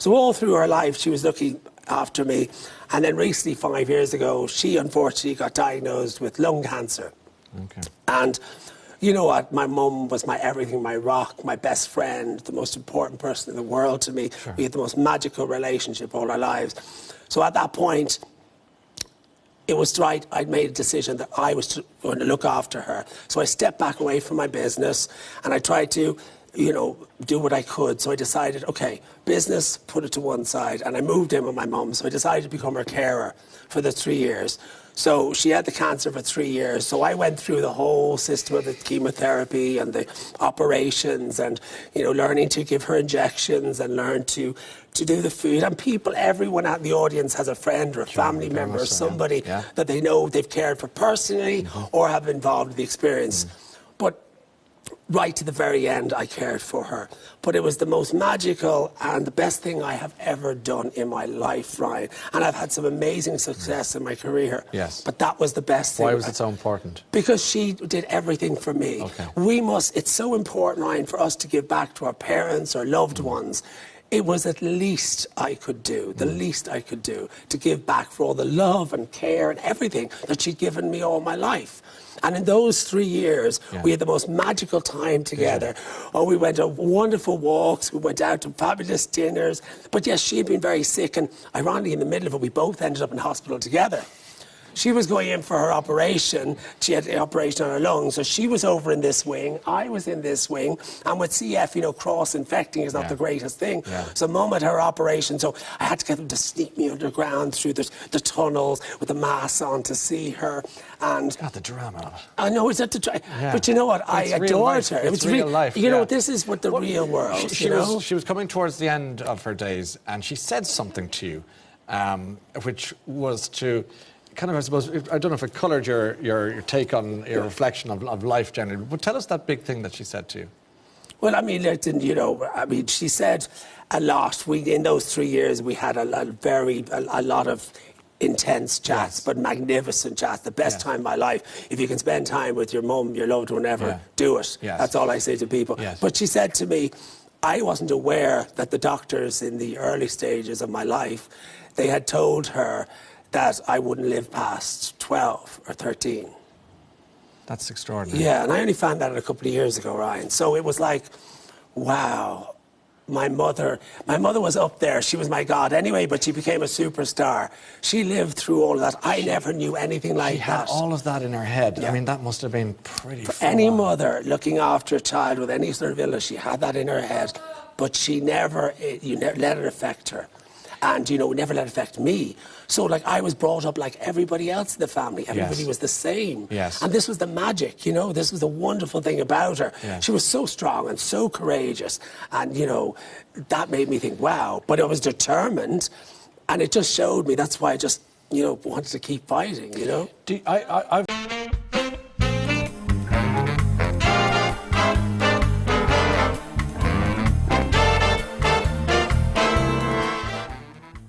So all through her life, she was looking after me. And then recently, 5 years ago, she unfortunately got diagnosed with lung cancer. Okay. And you know what? My mum was my everything, my rock, my best friend, the most important person in the world to me. Sure. We had the most magical relationship all our lives. So at that point, it was right. I'd made a decision that I was going to look after her. So I stepped back away from my business and I tried to, you know, do what I could. So I decided, okay, business, put it to one side. And I moved in with my mum. So I decided to become her carer for the 3 years. So she had the cancer for 3 years. So I went through the whole system of the chemotherapy and the operations and, you know, learning to give her injections and learn to do the food. And people, everyone out in the audience has a friend or a family member or somebody that they know they've cared for personally or have been involved in the experience. But right to the very end, I cared for her. But it was the most magical and the best thing I have ever done in my life, Ryan. And I've had some amazing success in my career. Yes. But that was the best thing. Why was it so important? Because she did everything for me. Okay. It's so important, Ryan, for us to give back to our parents, our loved ones. It was at least I could do, the least I could do, to give back for all the love and care and everything that she'd given me all my life. And in those 3 years, we had the most magical time together. Oh, we went on wonderful walks. We went out to fabulous dinners. But yes, she had been very sick. And ironically, in the middle of it, we both ended up in hospital together. She was going in for her operation. She had an operation on her lungs. So she was over in this wing. I was in this wing. And with CF, you know, cross-infecting is not the greatest thing. So Mum had her operation. So I had to get them to sneak me underground through the tunnels with the mask on to see her. And got the drama of it. I know, it's not to try. But you know what? I adored her. It's real life. You know, this is what the real world, she was coming towards the end of her days and she said something to you, which was to... kind of, I suppose, I don't know if it coloured your take on your reflection of life generally, but tell us that big thing that she said to you. Well, I mean, you know, she said a lot. In those 3 years, we had a lot of intense chats, but magnificent chats. The best time of my life. If you can spend time with your mum, your loved one ever, do it. That's all I say to people. But she said to me, I wasn't aware that the doctors in the early stages of my life, they had told her that I wouldn't live past 12 or 13. That's extraordinary. Yeah, and I only found that a couple of years ago, Ryan. So it was like, wow. My mother was up there. She was my God anyway, but she became a superstar. She lived through all of that. I never knew anything like that. She had all of that in her head. I mean, that must have been pretty For any mother looking after a child with any sort of illness, she had that in her head. But you never let it affect her. And, you know, never let it affect me. So, like, I was brought up like everybody else in the family. Everybody was the same. And this was the magic, you know. This was the wonderful thing about her. She was so strong and so courageous. And, you know, that made me think, wow. But I was determined. And it just showed me. That's why I just, you know, wanted to keep fighting, you know. I've